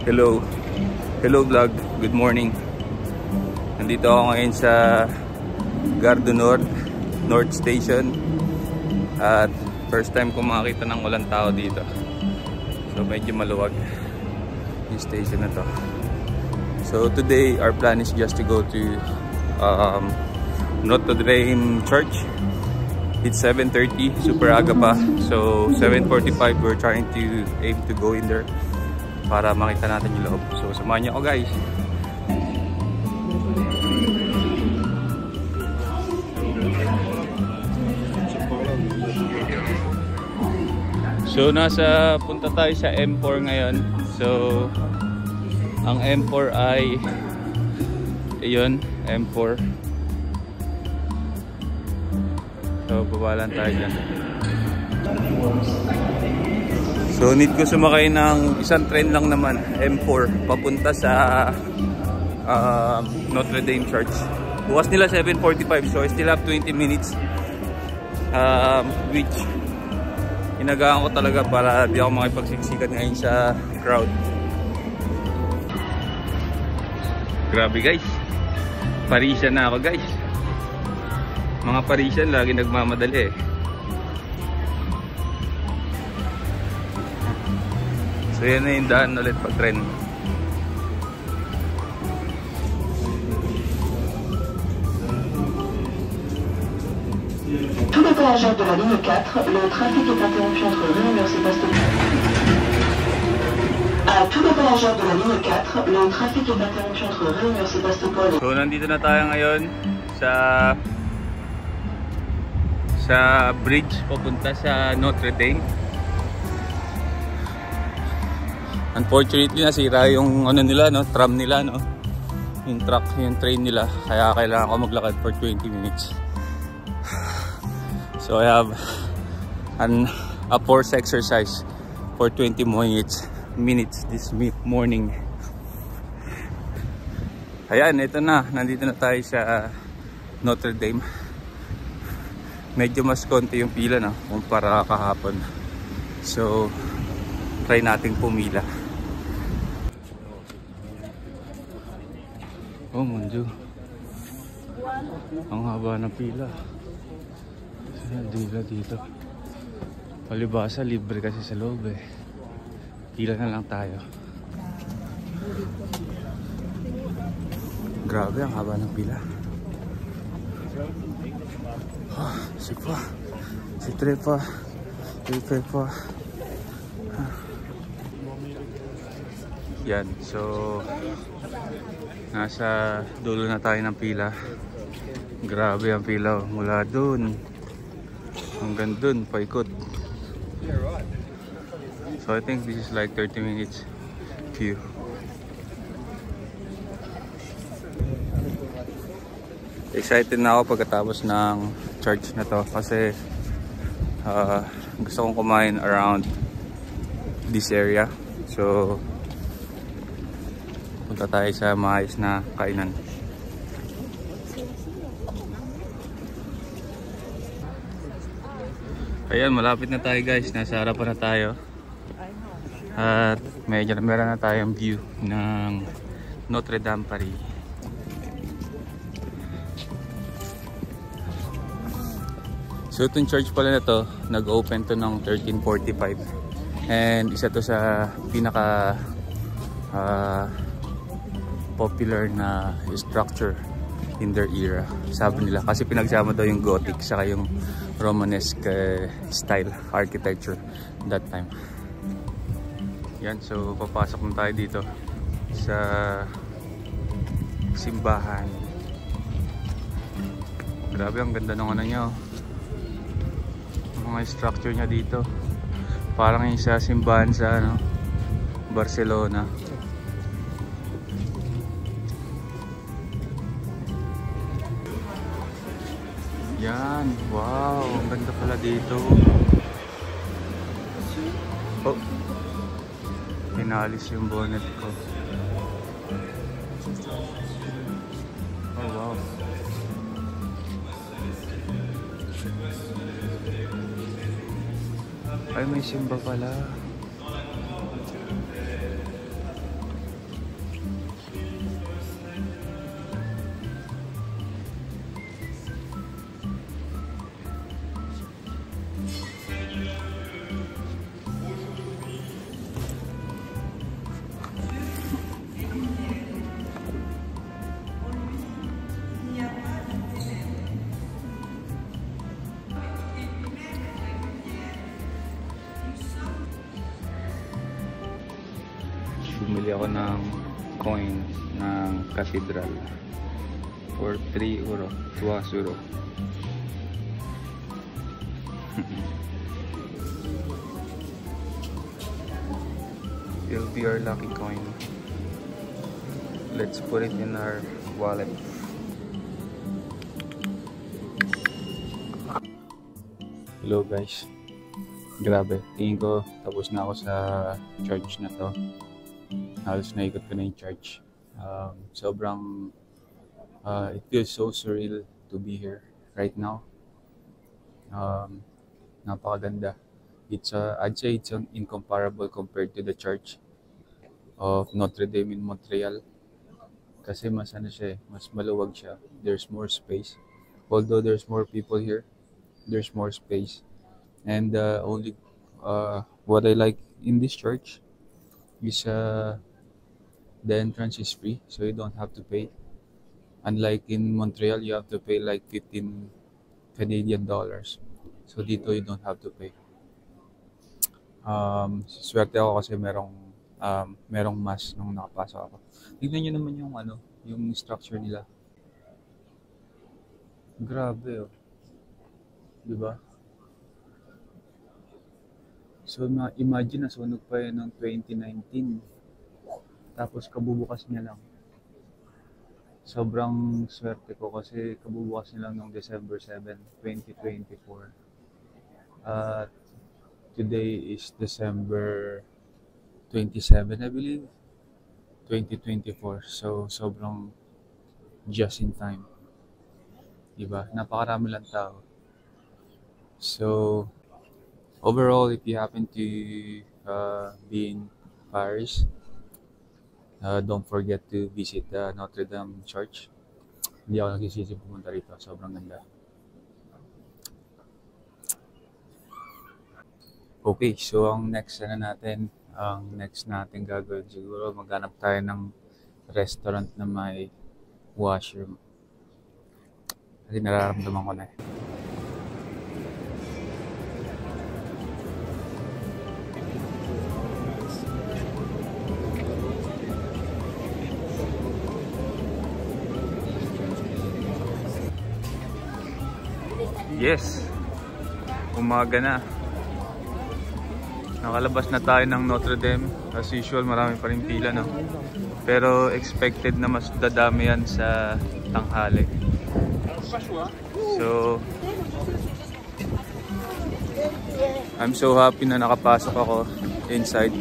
Hello. Hello vlog. Good morning. Nandito ako ngayon sa Gare du Nord, North Station. At first time ko makakita ng walang tao dito. So medyo maluwag yung station na to. So today our plan is just to go to Notre Dame Church. It's 7:30, super aga pa. So 7:45 we're trying to aim to go in there para makita natin yung loob. So samahan niyo ako guys. So punta tayo sa M4 ngayon. So ang M4 ay ayun, M4. So babalan tayo dyan. So need ko sumakay ng isang train lang naman, M4, papunta sa Notre Dame Church. Bukas nila 7:45, so I still have 20 minutes, which inagaan ko talaga para di ako makipagsiksikan ngayon sa crowd. Grabe guys, Parisian na ako guys. Mga Parisian lagi nagmamadali eh. So yan na yung daan ulit pag tren. Tous les voyageurs de la ligne 4, le trafic est interrompu entre Réunion Sébastopol. À tous les voyageurs de la ligne 4, le trafic est interrompu entre Réunion Sébastopol. So nandito na tayo ngayon sa bridge papunta sa Notre Dame. Unfortunately nasira yung ano nila, no, tram nila, no, yung truck, yung train nila, kaya kailangan ko maglakad for 20 minutes. So I have a force exercise for 20 minutes this morning. Ayan, ito na, nandito na tayo sa Notre Dame. Medyo mas konti yung pila na kumpara kahapon. So try nating pumila. Oh mundo, ang haba ng pila. Dila dito. Palibasa libre kasi sa loob eh. Pila na lang tayo. Grabe ang haba ng pila. Oh, si pa, si Trepa, si Pepa. Yan, so nasa dulo na tayo ng pila. Grabe ang pila, mula dun hanggang dun, paikot. So I think this is like 30 minutes queue. Excited na ako pagkatapos ng church na to kasi gusto kong kumain around this area. So punta tayo sa maayos na kainan. Ayan, malapit na tayo guys, nasa harapan na tayo. At meron na tayong view ng Notre Dame Paris. So itong church pala na to, nag-open to ng 1345. And isa to sa pinaka popular na structure in their era, sabi nila, kasi pinagsama daw yung Gothic saka yung Romanesque style architecture that time. Yan, so papasok na tayo dito sa simbahan. Grabe, ang ganda ng ano nyo, mga structure nya dito, parang yung sa simbahan sa ano, Barcelona. Yan, wow, ang ganda pala dito. Oh, pinalis yung bonnet ko. Oh wow. Ay, may simba pala. bumili ako ng coin ng cathedral for 3 euro, 2 euro. It'll be our lucky coin. Let's put it in our wallet. Hello guys. Grabe, tingin ko tapos na ako sa church na to. Halos naikot ko na yung church. Sobrang it feels so surreal to be here right now. Napakaganda. I'd say it's incomparable compared to the church of Notre Dame in Montreal. Kasi mas ano siya, mas maluwag siya. There's more space. Although there's more people here, there's more space. And only what I like in this church is the entrance is free, so you don't have to pay. Unlike in Montreal, you have to pay like 15 Canadian dollars. So dito you don't have to pay. Swerte ako kasi merong mass nung nakapasok ako. Tignan nyo naman yung yung structure nila. Grabe, oh. Diba? So imagine, nasunog pa yun ng 2019. Tapos kabubukas niya lang. Sobrang swerte ko kasi kabubukas niya lang noong December 7, 2024. Today is December 27, I believe. 2024. So sobrang just in time. Diba? Napakarami lang tao. So overall, if you happen to be in Paris, don't forget to visit Notre Dame Church. Hindi ako nagsisisi pumunta rito. Sobrang ganda. Okay, so ang next natin gagawin siguro, maghanap tayo ng restaurant na may washroom. Kasi nararamdaman ko na eh. Yes, umaga na. Nakalabas na tayo ng Notre Dame. As usual, marami pa rin pila, no? Pero expected na mas dadami yan sa tanghali. So I'm so happy na nakapasok ako inside.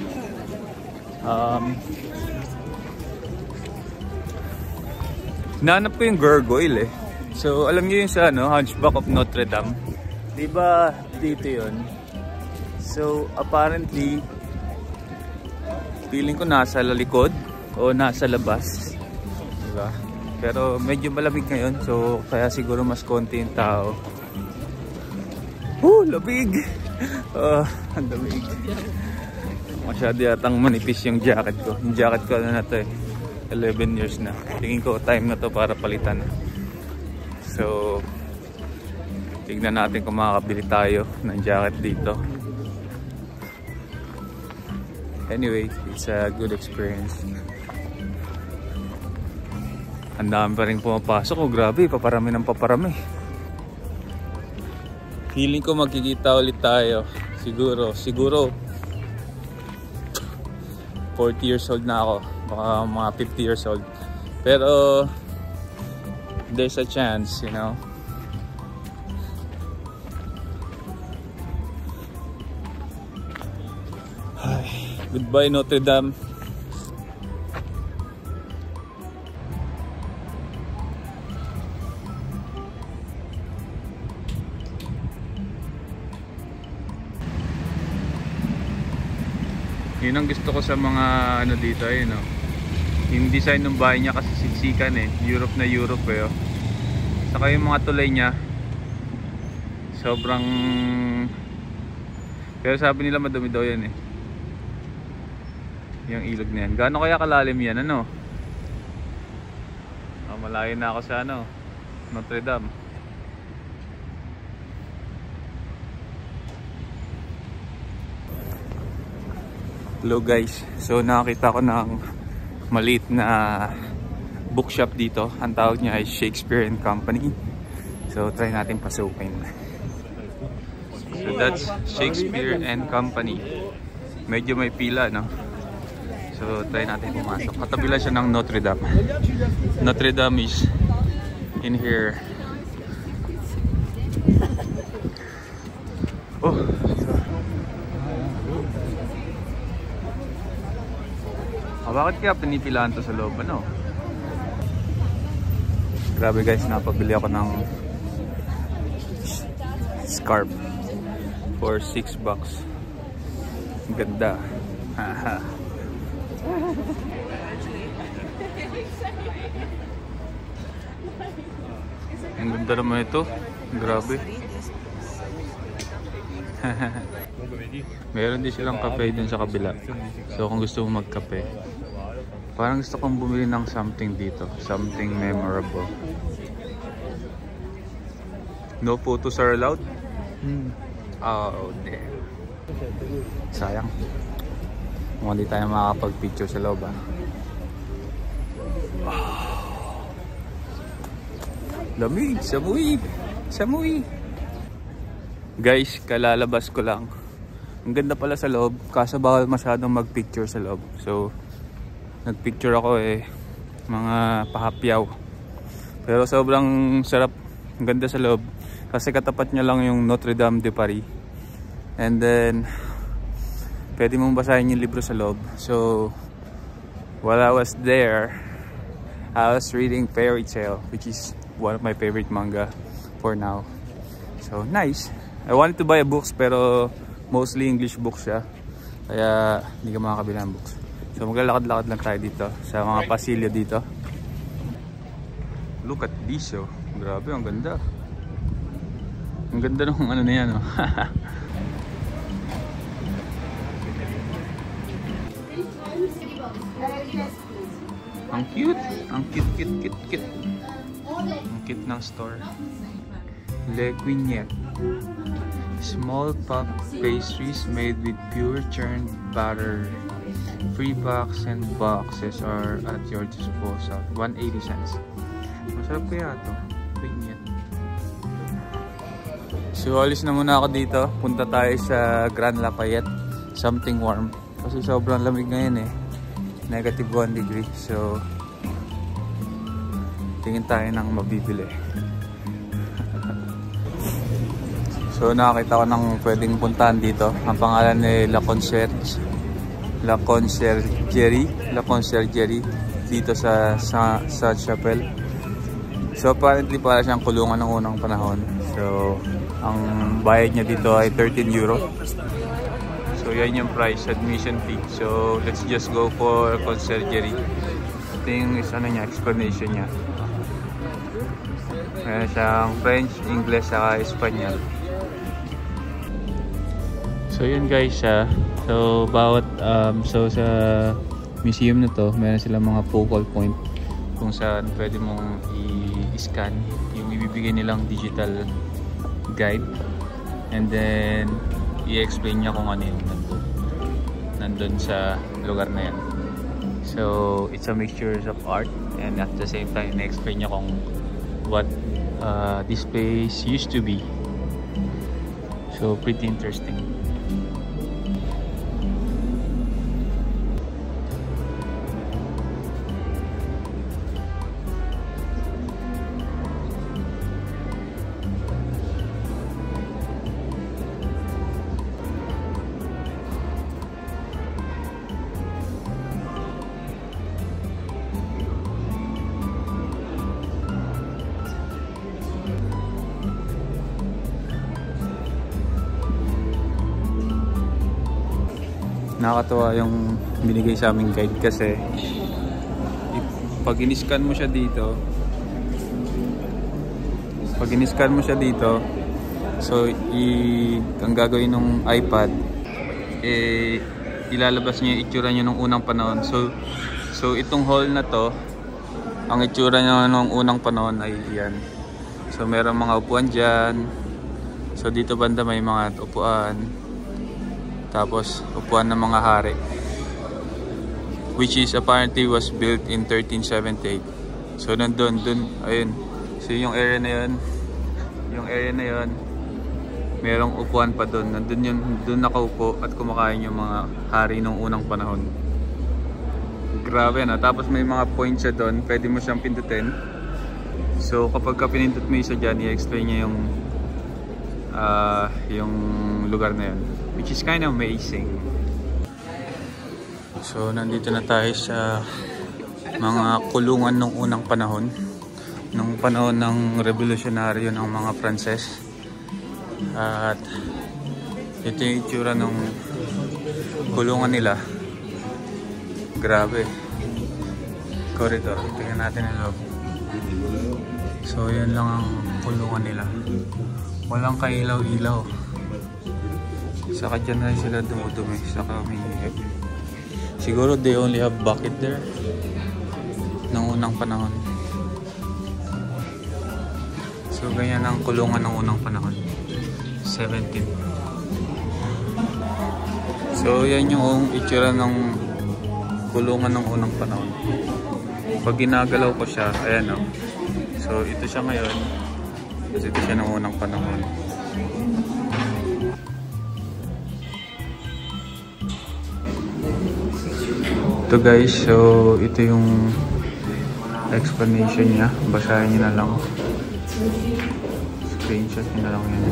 Nahanap ko yung gargoyle eh. So alam niyo yung sa Hunchback of Notre Dame, di ba dito yun? So apparently feeling ko nasa likod o nasa labas, diba? Pero medyo malamig ngayon, so kaya siguro mas konti yung tao. Lamig! Ang lamig. Masyado yatang manipis yung jacket ko. Yung jacket ko na to eh, 11 years na. Tingin ko time na to para palitan. So tignan natin kung makakabili tayo ng jacket dito. Anyway, it's a good experience. Ang dami pa rin pumapasok. Oh, grabe, paparami ng paparami. Feeling ko magkikita ulit tayo. Siguro 40 years old na ako. Baka mga 50 years old. Pero there's a chance, you know. Goodbye Notre Dame. Yun ang gusto ko sa mga dito ay yung design ng bahay niya kasi siksikan eh. Europe na Europe eh. Oh. Saka yung mga tulay niya sobrang, pero sabi nila madumi daw yan eh. Yung ilog na yan. Gaano kaya kalalim yan? Malayo na ako sa Notre Dame. Hello guys, so nakakita ko ng maliit na bookshop dito. Ang tawag niya ay Shakespeare and Company. So try natin pasukin. So that's Shakespeare and Company. Medyo may pila, no? So try natin pumasok. Katabi lang siya ng Notre Dame. Notre Dame is in here. Oh, bakit kaya pinipilaan to sa loob, ano? Grabe guys, napabili ako ng scarf for $6. Ang ganda. Haha. Ang ganda naman ito. Grabe. Meron din silang kape dun sa kabila. So kung gusto mo magkape, parang gusto kong bumili ng something dito. Something memorable. No photos are allowed? Oh, damn. Sayang. Kung hindi tayo makakapag-picture sa loob, ah. Lamig! Samuy! Samuy! Guys, kalalabas ko lang. Ang ganda pala sa loob, kaso bawal masyadong mag-picture sa loob. So, nagpicture ako mga pahapyaw. Pero sobrang sarap, ang ganda sa loob. Kasi katapat niya lang yung Notre Dame de Paris. And then, pwede mong basahin yung libro sa loob. So, while I was there, I was reading Fairy Tail, which is one of my favorite manga for now. So, nice. I wanted to buy a books pero mostly English books siya. Kaya hindi ka makakabili ng books. So maglalakad-lakad lang tayo dito sa mga pasilyo dito. Look at this, oh. Grabe, ang ganda. Ang ganda ng ano na yan, oh. Ang cute. Ang cute. Ang cute ng store. Le Guignette. Small puff pastries made with pure churned butter. Free packs and boxes are at your disposal. 180 cents. Masarap kaya ito. Guignette. So alis na muna ako dito. Punta tayo sa Grand Lafayette. Something warm. Kasi sobrang lamig ngayon, Negative 1 degree. So tingin tayo ng mabibili. So nakakita ko ng pwedeng puntahan dito. Ang pangalan ay La Conciergerie dito sa Chapelle. So apparently para siyang kulungan ng unang panahon. So ang bayad niya dito ay €13. So yan yung price, admission fee. So let's just go for Conciergerie. Ito yung explanation niya. Meron siyang French, English, saka Espanyol. So yun guys, so bawat so sa museum na to, meron silang mga focal point kung saan pwede mong i-scan yung ibibigay nilang digital guide, and then i-explain niya kung ano yung nandun sa lugar na yan. So it's a mixture of art, and at the same time i-explain niya kung what this place used to be. So pretty interesting. Nakakatuwa yung binigay sa aming guide kasi pag in-scan mo siya dito, so ang gagawin ng iPad ilalabas niya yung itsura niya nung unang panahon. So itong hall na to, ang itsura niya nung unang panahon ay yan. So meron mga upuan dyan. So dito banda may mga upuan. Tapos upuan ng mga hari. which is apparently was built in 1378. So nandun, ayun. So yung area na yun, merong upuan pa doon. Doon nakaupo at kumakain yung mga hari nung unang panahon. Grabe na. Tapos may mga points siya doon, pwede mo siyang pindutin. So kapag pinindot mo isa dyan, i-explain niya yung lugar na yun, which is kind of amazing. So nandito na tayo sa mga kulungan nung unang panahon, nung panahon ng revolusyonaryo ng mga Pranses. At ito yung itsura ng kulungan nila. Grabe. Corridor, tingnan natin ang loob. So yan lang ang kulungan nila. Walang kailaw-ilaw. Saka dyan na sila dumudumi. Saka may siguro they only have bucket there nung unang panahon. So ganyan ang kulungan ng unang panahon. 17. So yan yung itsura ng kulungan ng unang panahon. Pag ginagalaw ko siya, ayan o. So ito siya ngayon. Kasi ito siya ng unang panahon. Ito guys, so ito yung explanation niya. Basahin niyo na lang. Screenshot niyo na lang yan.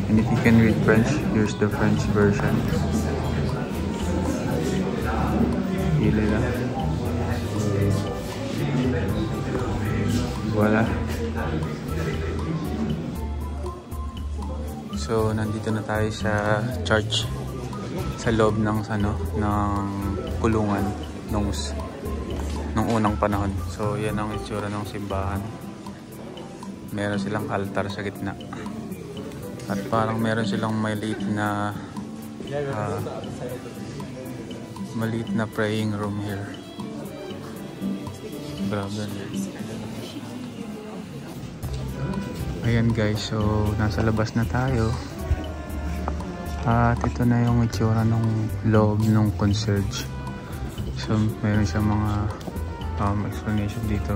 And if you can read French, here's the French version. Hili lang. Wala. So nandito na tayo sa church, sa loob ng kulungan nung unang panahon. So yan ang itsura ng simbahan. Meron silang altar sa gitna. At parang meron silang maliit na praying room here. Grabe. Ayan guys, so nasa labas na tayo. At ito na yung itsura ng loob ng concierge. So meron siyang mga explanation dito.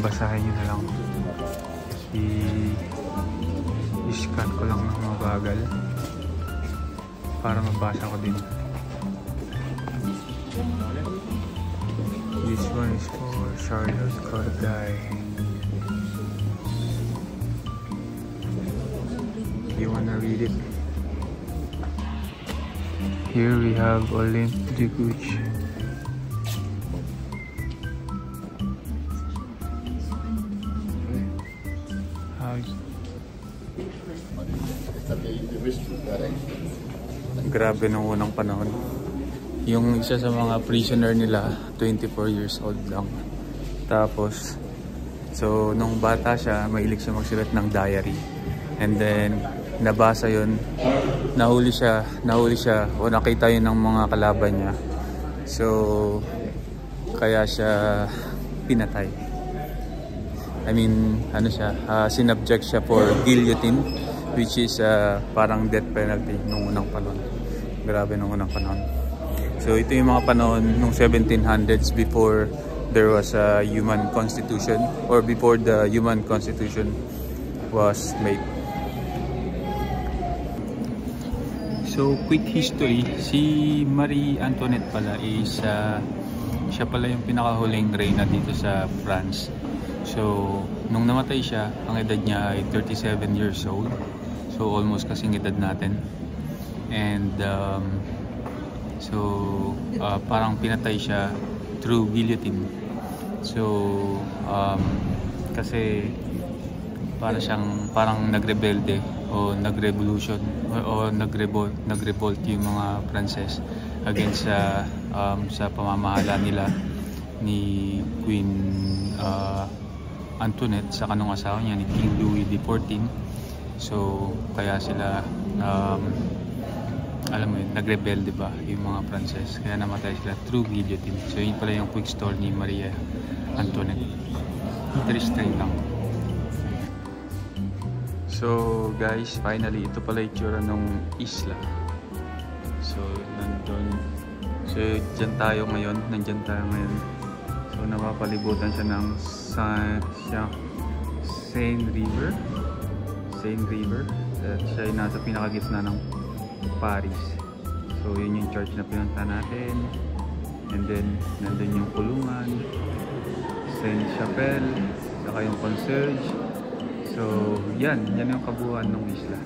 Basahin nyo na lang. I-scan ko lang ng mabagal para mabasa ko din. This one is for Charlotte Corday. You wanna read it? Here we have Olympe de Gouges. Grabe nung unang panahon. Yung isa sa mga prisoner nila, 24 years old lang. Tapos, so nung bata siya, mahilig siya magsulat ng diary. And then nabasa yun, nahuli siya o nakita yun ng mga kalaban niya. So kaya siya pinatay. I mean, sinubject siya for guillotine, which is parang death penalty nung unang panahon. Grabe nung unang panahon. So ito yung mga panahon nung 1700s, before there was a human constitution, or before the human constitution was made. So quick history, si Marie Antoinette pala is siya pala yung pinakahuling reyna dito sa France. So nung namatay siya, ang edad niya ay 37 years old. So almost kasing edad natin. And parang pinatay siya through guillotine. So kasi parang nagrebelde o nagrevolution o nagrevolt yung mga Pranses against sa pamamahala nila ni Queen Antoinette sa kanong asawa niya, ni King Louis XIV. So kaya sila alam mo yun, nagrebelde ba yung mga Pranses, kaya namatay sila through guillotine. So yun pala yung quick story ni Marie Antoinette. Interesting lang. So guys, finally ito pala yung itsura ng isla. So So dyan tayo ngayon, nandyan tayo ngayon. So napapalibutan siya ng Seine River. At siya ay nasa pinakagitna ng Paris. So yun yung church na pinunta natin. And then nandun yung kulungan, Saint-Chapelle, saka yung concierge. So yan yung kabuuan ng isla.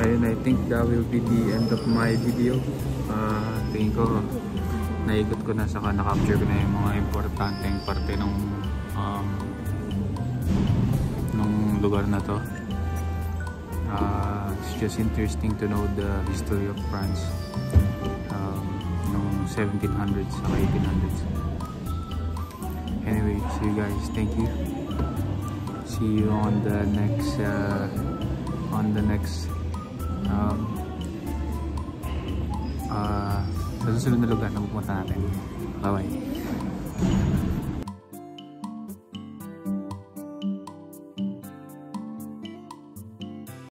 Ayun, I think that will be the end of my video. Tingin ko naikot ko na, saka na-capture ko na yung mga importanteng parte ng lugar na to. It's just interesting to know the history of France noong 1700s saka 1800s. Anyway, see you guys. Thank you. See you on the next sa susunod na lugar na pupunta natin. Bye bye.